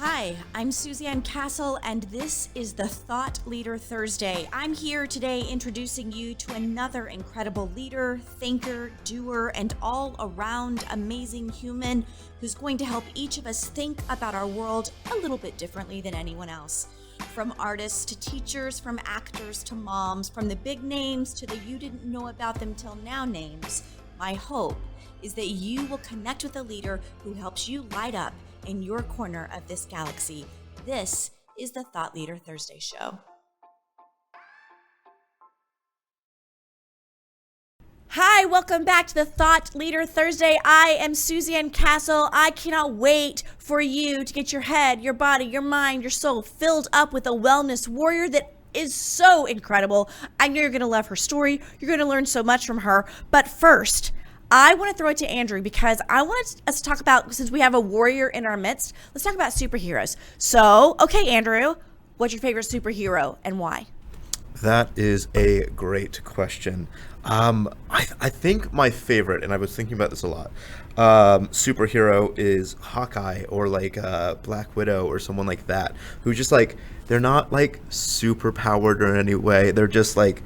Hi, I'm Suzanne Castle, and this is the Thought Leader Thursday. I'm here today introducing you to another incredible leader, thinker, doer, and all-around amazing human who's going to help each of us think about our world a little bit differently than anyone else. From artists to teachers, from actors to moms, from the big names to the you didn't know about them till now names, my hope is that you will connect with a leader who helps you light up in your corner of this galaxy. This is the Thought Leader Thursday Show. Hi, welcome back to the Thought Leader Thursday. I am Suzanne Castle. I cannot wait for you to get your head, your body, your mind, your soul filled up with a wellness warrior that is so incredible. I know you're going to love her story. You're going to learn so much from her. But first, I want to throw it to Andrew because I want us to talk about, since we have a warrior in our midst, let's talk about superheroes. So, okay, Andrew, what's your favorite superhero and why? That is a great question. I think my favorite, and I was thinking about this a lot, superhero is Hawkeye or like Black Widow or someone like that, who just like, they're not like super powered or in any way. They're just like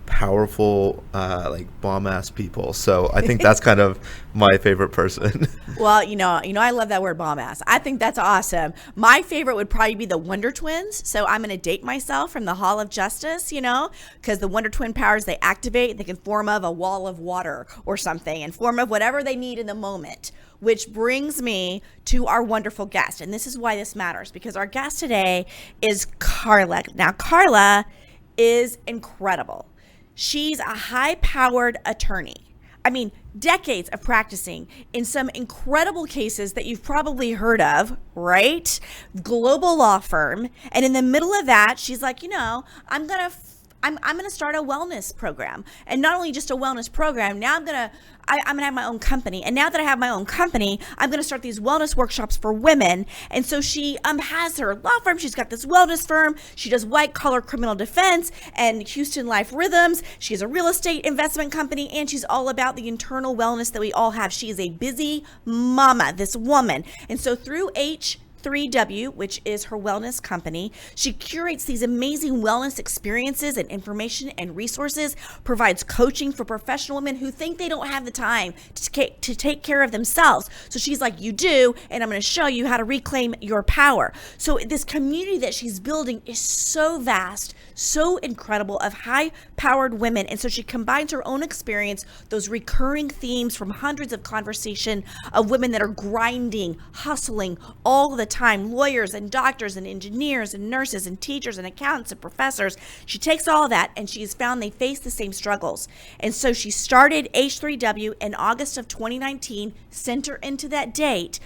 powerful like bomb ass people. So I think that's kind of my favorite person. Well, you know I love that word bomb ass. I think that's awesome. My favorite would probably be the Wonder Twins. So I'm going to date myself from the Hall of Justice, because the Wonder Twin powers they activate, they can form of a wall of water or something and form of whatever they need in the moment. Which brings me to our wonderful guest. And this is why this matters, because our guest today is Karla. Now, Karla is incredible. She's a high-powered attorney. I mean, decades of practicing in some incredible cases that you've probably heard of, right? Global law firm. And in the middle of that, she's like, I'm gonna start a wellness program, and not only just a wellness program. Now I'm gonna have my own company, and now that I have my own company, I'm gonna start these wellness workshops for women. And so she has her law firm. She's got this wellness firm. She does white collar criminal defense and Houston Life Rhythms. She has a real estate investment company, and she's all about the internal wellness that we all have. She is a busy mama, this woman, and so through H3W, which is her wellness company, she curates these amazing wellness experiences and information and resources, provides coaching for professional women who think they don't have the time to take care of themselves. So she's like, you do, and I'm going to show you how to reclaim your power. So this community that she's building is so vast, so incredible, of high-powered women. And so she combines her own experience, those recurring themes from hundreds of conversation of women that are grinding, hustling all the time, lawyers and doctors and engineers and nurses and teachers and accountants and professors. She takes all of that, and she's found they face the same struggles. And so she started H3W in August of 2019, sent her into that date.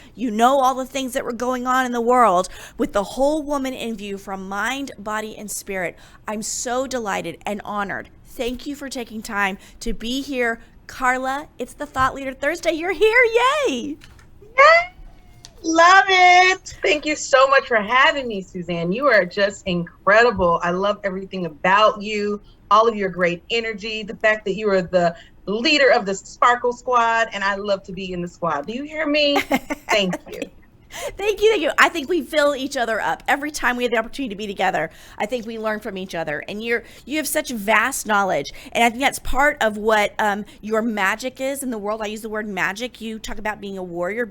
All the things that were going on in the world with the whole woman in view from mind, body, and spirit. I'm so delighted and honored. Thank you for taking time to be here. Karla, it's the Thought Leader Thursday. You're here. Yay! Yay! Love it. Thank you so much for having me, Suzanne. You are just incredible. I love everything about you, all of your great energy, the fact that you are the leader of the Sparkle Squad, and I love to be in the squad. Do you hear me? Thank you. Thank you. I think we fill each other up. Every time we have the opportunity to be together, I think we learn from each other. And you have such vast knowledge. And I think that's part of what your magic is in the world. I use the word magic. You talk about being a warrior,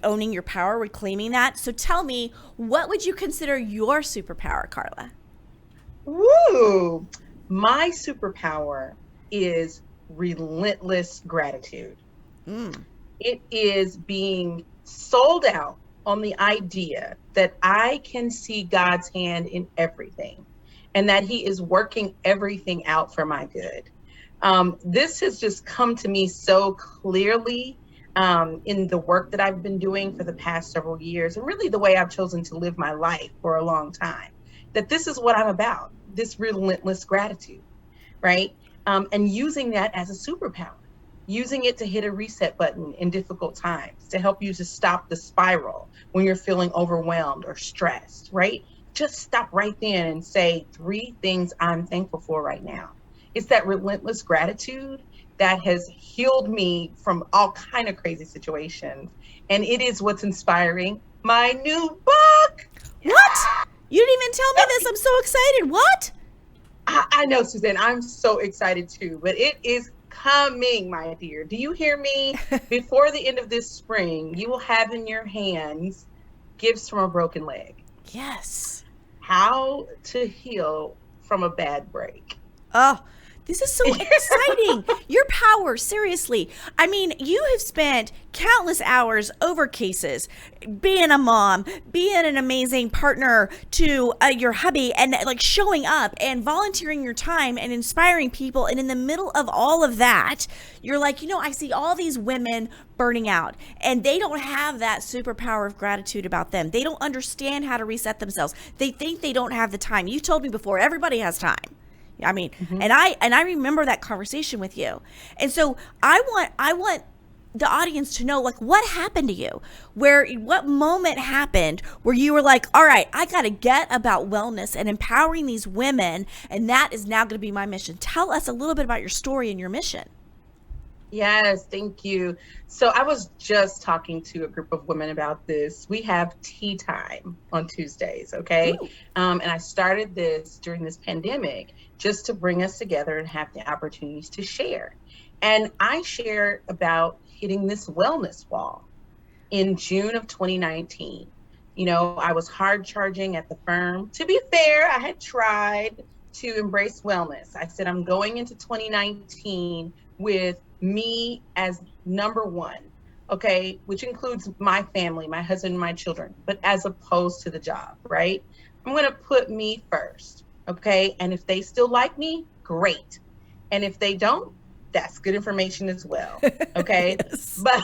owning your power, reclaiming that. So tell me, what would you consider your superpower, Karla? Woo! My superpower is relentless gratitude. It is being sold out on the idea that I can see God's hand in everything and that he is working everything out for my good. This has just come to me so clearly in the work that I've been doing for the past several years, and really the way I've chosen to live my life for a long time, that this is what I'm about, this relentless gratitude, right? And using that as a superpower. Using it to hit a reset button in difficult times, to help you to stop the spiral when you're feeling overwhelmed or stressed, right? Just stop right then and say 3 things I'm thankful for right now. It's that relentless gratitude that has healed me from all kind of crazy situations. And it is what's inspiring my new book. What? You didn't even tell me this. I'm so excited. What? I know, Suzanne. I'm so excited too, but it is coming, my dear. Do you hear me? Before the end of this spring, you will have in your hands Gifts from a Broken Leg. Yes. How to heal from a bad break. Oh, this is so exciting. Your power, seriously. I mean, you have spent countless hours over cases, being a mom, being an amazing partner to your hubby, and like showing up and volunteering your time and inspiring people. And in the middle of all of that, you're like, I see all these women burning out and they don't have that superpower of gratitude about them. They don't understand how to reset themselves. They think they don't have the time. You told me before, everybody has time. I mean, and I remember that conversation with you. And so I want the audience to know, like, what happened to you? What moment happened where you were like, all right, I got to get about wellness and empowering these women, and that is now going to be my mission. Tell us a little bit about your story and your mission. Yes, thank you. So I was just talking to a group of women about this. We have tea time on Tuesdays, okay? And I started this during this pandemic just to bring us together and have the opportunities to share. And I shared about hitting this wellness wall in June of 2019. I was hard charging at the firm. To be fair, I had tried to embrace wellness. I said, I'm going into 2019 with me as number one, okay, which includes my family, my husband, my children, but as opposed to the job, right? I'm going to put me first, okay? And if they still like me, great. And if they don't, that's good information as well, okay? Yes. But,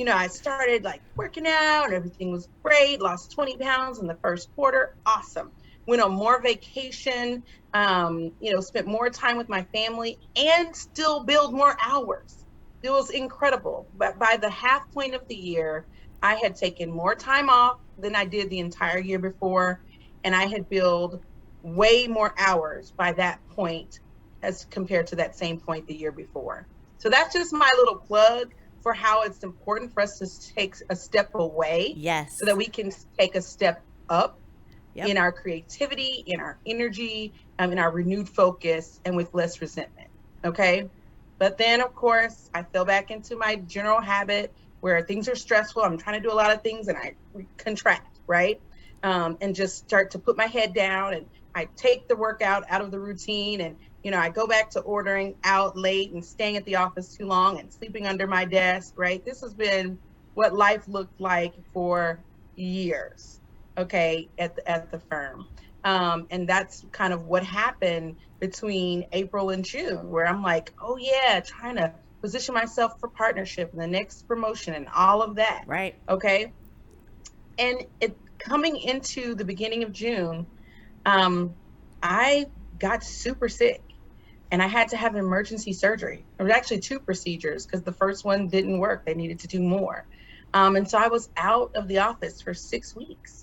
I started like working out and everything was great, lost 20 pounds in the first quarter, awesome. Went on more vacation, spent more time with my family and still build more hours. It was incredible. But by the half point of the year, I had taken more time off than I did the entire year before. And I had billed way more hours by that point as compared to that same point the year before. So that's just my little plug for how it's important for us to take a step away. Yes. So that we can take a step up. Yep. In our creativity, in our energy, in our renewed focus, and with less resentment, okay? But then, of course, I fell back into my general habit where things are stressful. I'm trying to do a lot of things and I contract, right? And just start to put my head down and I take the workout out of the routine and, I go back to ordering out late and staying at the office too long and sleeping under my desk, right? This has been what life looked like for years. Okay, at the firm. And that's kind of what happened between April and June, where I'm like, oh yeah, trying to position myself for partnership and the next promotion and all of that. Right. Okay. And it coming into the beginning of June, I got super sick and I had to have emergency surgery. There was actually 2 procedures because the first one didn't work. They needed to do more. And so I was out of the office for 6 weeks.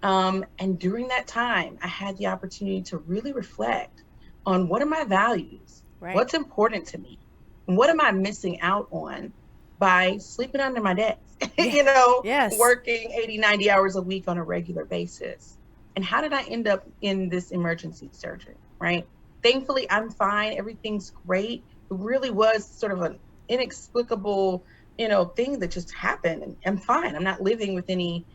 And during that time, I had the opportunity to really reflect on what are my values, right. What's important to me, and what am I missing out on by sleeping under my desk, Yes. Working 80, 90 hours a week on a regular basis. And how did I end up in this emergency surgery, right? Thankfully, I'm fine. Everything's great. It really was sort of an inexplicable, thing that just happened. And I'm fine. I'm not living with any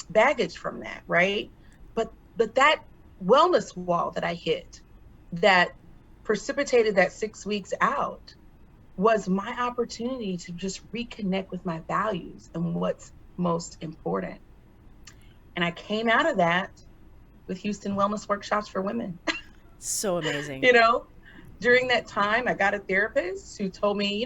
baggage from that, right? But that wellness wall that I hit that precipitated that 6 weeks out was my opportunity to just reconnect with my values and what's most important. And I came out of that with Houston Wellness Workshops for Women. So amazing. During that time, I got a therapist who told me,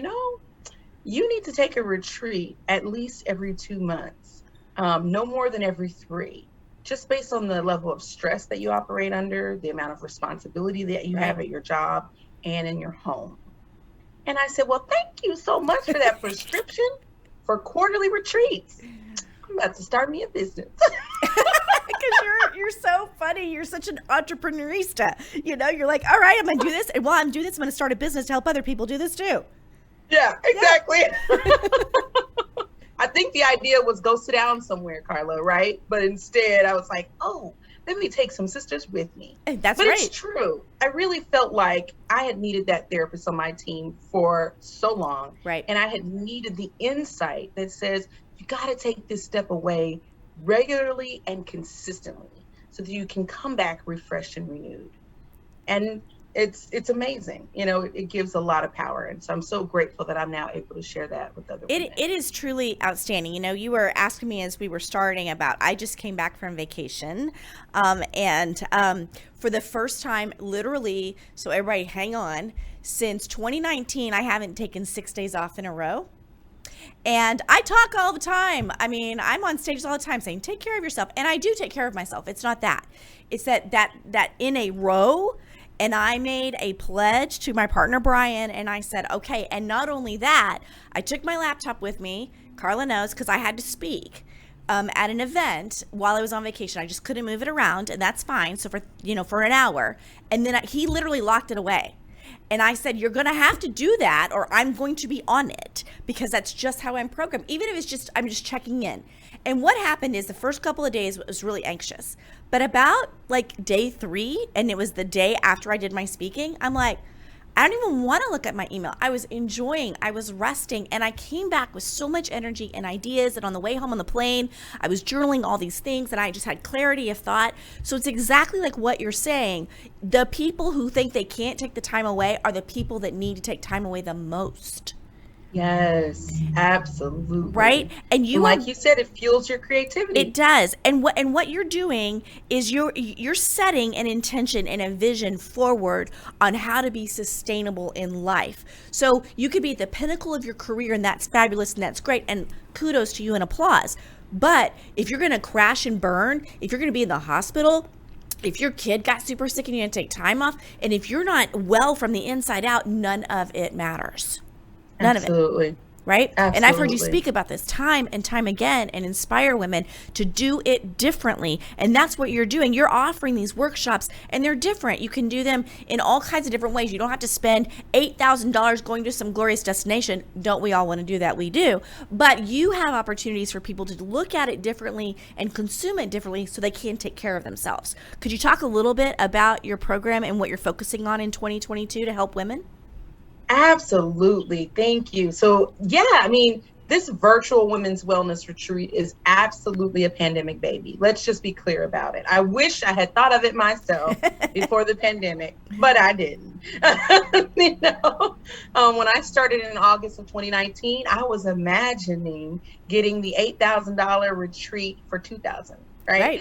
you need to take a retreat at least every 2 months, no more than every 3, just based on the level of stress that you operate under, the amount of responsibility that you have at your job and in your home. And I said, well, thank you so much for that prescription for quarterly retreats. I'm about to start me a business. Because you're so funny. You're such an entrepreneurista. You're like, all right, I'm going to do this. And while I'm doing this, I'm going to start a business to help other people do this too. Yeah, exactly. I think the idea was go sit down somewhere, Karla, right? But instead I was like, oh, let me take some sisters with me. That's but right. It's true. I really felt like I had needed that therapist on my team for so long. Right. And I had needed the insight that says, you got to take this step away regularly and consistently so that you can come back refreshed and renewed. And it's amazing. It gives a lot of power. And so I'm so grateful that I'm now able to share that with other women. It is truly outstanding. You were asking me as we were starting about, I just came back from vacation. And for the first time, literally, so everybody hang on, since 2019, I haven't taken 6 days off in a row. And I talk all the time. I mean, I'm on stages all the time saying, take care of yourself. And I do take care of myself. It's not that. It's that in a row. And I made a pledge to my partner, Brian, and I said, okay, and not only that, I took my laptop with me, Karla knows, because I had to speak at an event while I was on vacation. I just couldn't move it around, and that's fine. So for an hour, and then he literally locked it away. And I said, you're going to have to do that or I'm going to be on it, because that's just how I'm programmed. Even if it's just, I'm just checking in. And what happened is the first couple of days was really anxious. But about like day 3, and it was the day after I did my speaking, I'm like, I don't even want to look at my email. I was enjoying, I was resting, and I came back with so much energy and ideas. And on the way home on the plane, I was journaling all these things, and I just had clarity of thought. So it's exactly like what you're saying. The people who think they can't take the time away are the people that need to take time away the most. Yes, absolutely. Right? And like you said, it fuels your creativity. It does. And what you're doing is you're setting an intention and a vision forward on how to be sustainable in life. So you could be at the pinnacle of your career, and that's fabulous and that's great, and kudos to you and applause. But if you're going to crash and burn, if you're going to be in the hospital, if your kid got super sick and you had to take time off, and if you're not well from the inside out, none of it matters. None Absolutely. of it. Right? Absolutely. And I've heard you speak about this time and time again and inspire women to do it differently. And that's what you're doing. You're offering these workshops, and they're different. You can do them in all kinds of different ways. You don't have to spend $8,000 going to some glorious destination. Don't we all want to do that? We do. But you have opportunities for people to look at it differently and consume it differently so they can take care of themselves. Could you talk a little bit about your program and what you're focusing on in 2022 to help women? Absolutely. Thank you. So, this virtual women's wellness retreat is absolutely a pandemic baby. Let's just be clear about it. I wish I had thought of it myself before the pandemic, but I didn't. When I started in August of 2019, I was imagining getting the $8,000 retreat for $2,000, right?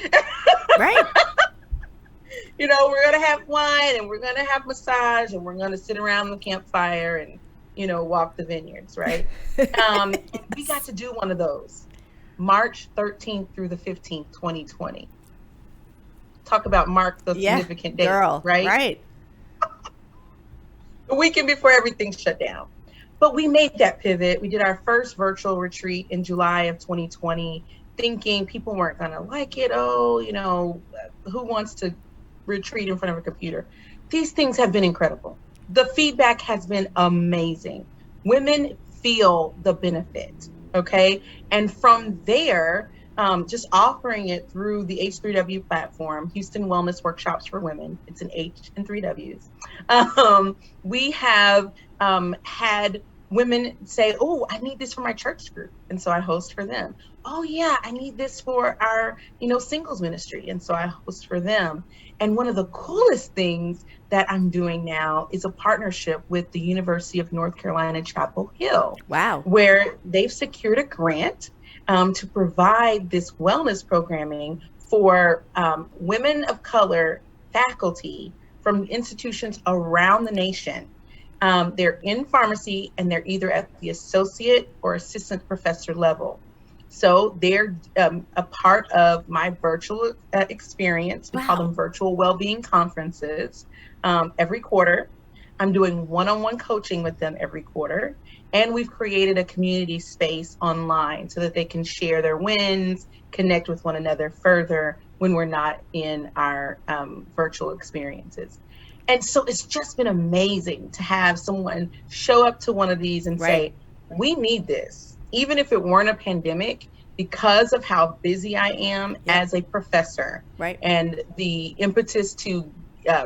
Right. We're going to have wine, and we're going to have massage, and we're going to sit around the campfire and, walk the vineyards, right? Yes. We got to do one of those March 13th through the 15th, 2020. Talk about mark the significant date, girl, right? The weekend before everything shut down. But we made that pivot. We did our first virtual retreat in July of 2020, thinking people weren't going to like it. Who wants to retreat in front of a computer? These things have been incredible. The feedback has been amazing. Women feel the benefit, okay? And from there, just offering it through the H3W platform, Houston Wellness Workshops for Women. It's an H and 3 W's. We have had women say, oh, I need this for my church group. And so I host for them. Oh yeah, I need this for our, singles ministry. And so I host for them. And one of the coolest things that I'm doing now is a partnership with the University of North Carolina, Chapel Hill. Wow. Where they've secured a grant to provide this wellness programming for women of color faculty from institutions around the nation. They're in pharmacy, and they're either at the associate or assistant professor level. So they're a part of my virtual experience. We call them virtual well-being conferences every quarter. I'm doing one-on-one coaching with them every quarter. And we've created a community space online so that they can share their wins, connect with one another further when we're not in our virtual experiences. And so it's just been amazing to have someone show up to one of these and say, we need this. even if it weren't a pandemic, because of how busy I am as a professor, right, and the impetus to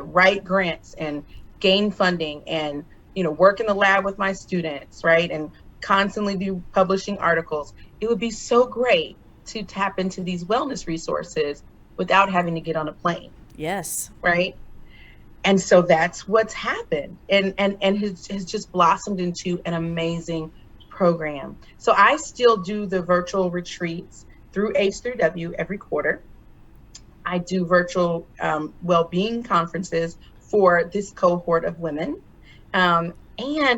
write grants and gain funding and, work in the lab with my students, right, and constantly be publishing articles, it would be so great to tap into these wellness resources without having to get on a plane. Yes. Right. And so that's what's happened, and has just blossomed into an amazing program. So I still do the virtual retreats through H through W every quarter. I do virtual well-being conferences for this cohort of women. And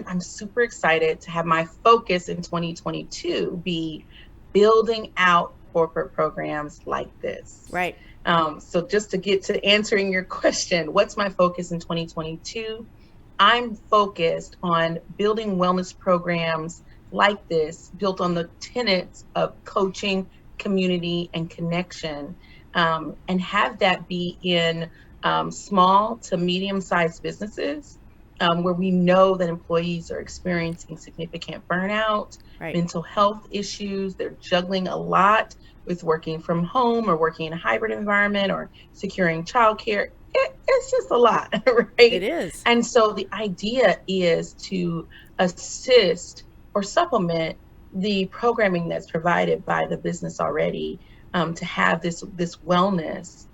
I'm super excited to have my focus in 2022 be building out corporate programs like this. Right. So just to get to answering your question, what's my focus in 2022? I'm focused on building wellness programs like this, built on the tenets of coaching, community, and connection, and have that be in small to medium-sized businesses, where we know that employees are experiencing significant burnout, right, mental health issues. They're juggling a lot with working from home or working in a hybrid environment or securing childcare. It's just a lot, right? It is. And so the idea is to assist or supplement the programming that's provided by the business already, to have this wellness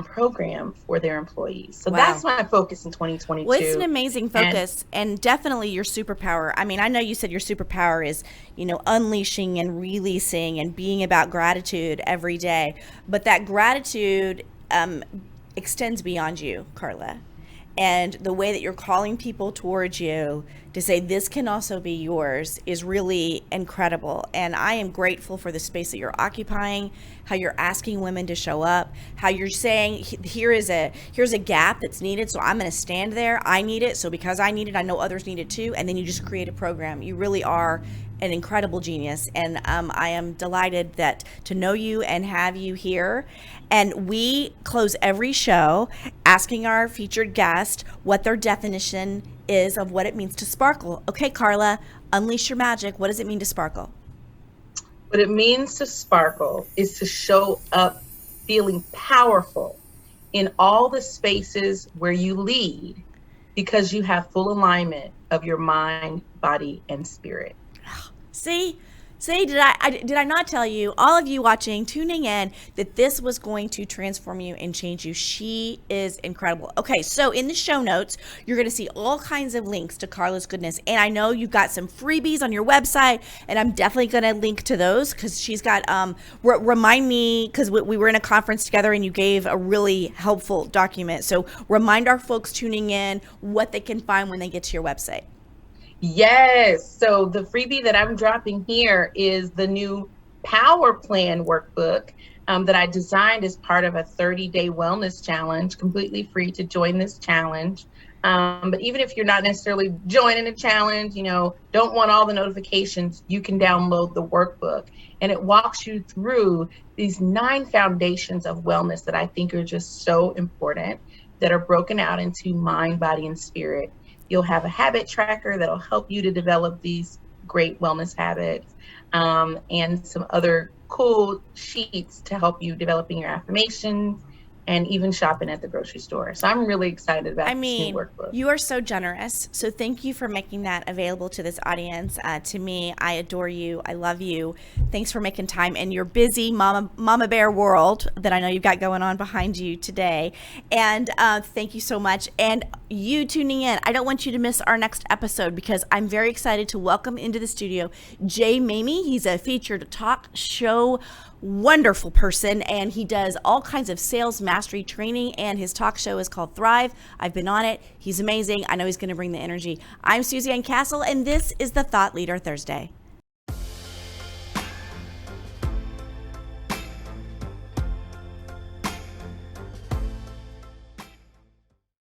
program for their employees. So that's my focus in 2022. Well, it's an amazing focus, and definitely your superpower. I mean, I know you said your superpower is, unleashing and releasing and being about gratitude every day, but that gratitude extends beyond you, Karla. And the way that you're calling people towards you to say this can also be yours is really incredible. And I am grateful for the space that you're occupying, how you're asking women to show up, how you're saying here's a gap that's needed, so I'm going to stand there. I need it, so because I need it, I know others need it too. And then you just create a program. You really are an incredible genius, and I am delighted to know you and have you here. And we close every show asking our featured guest what their definition is of what it means to sparkle. Okay, Karla, unleash your magic. What does it mean to sparkle? What it means to sparkle is to show up feeling powerful in all the spaces where you lead, because you have full alignment of your mind, body, and spirit. See, did I not tell you, all of you watching, tuning in, that this was going to transform you and change you? She is incredible. Okay, so in the show notes, you're going to see all kinds of links to Karla's goodness. And I know you've got some freebies on your website, and I'm definitely going to link to those, because she's got, remind me, because we were in a conference together and you gave a really helpful document. So remind our folks tuning in what they can find when they get to your website. Yes. So the freebie that I'm dropping here is the new Power Plan workbook that I designed as part of a 30-day wellness challenge, completely free to join this challenge. But even if you're not necessarily joining a challenge, don't want all the notifications, you can download the workbook. And it walks you through these 9 foundations of wellness that I think are just so important, that are broken out into mind, body, and spirit. You'll have a habit tracker that'll help you to develop these great wellness habits, and some other cool sheets to help you developing your affirmations and even shopping at the grocery store. So I'm really excited about this new workbook. You are so generous. So thank you for making that available to this audience. To me, I adore you. I love you. Thanks for making time in your busy mama bear world that I know you've got going on behind you today. And thank you so much. And you tuning in, I don't want you to miss our next episode, because I'm very excited to welcome into the studio Jay Mamie. He's a featured talk show wonderful person, and he does all kinds of sales mastery training, and his talk show is called Thrive. I've been on it. He's amazing. I know he's going to bring the energy. I'm Susie Ann Castle, and this is the Thought Leader Thursday.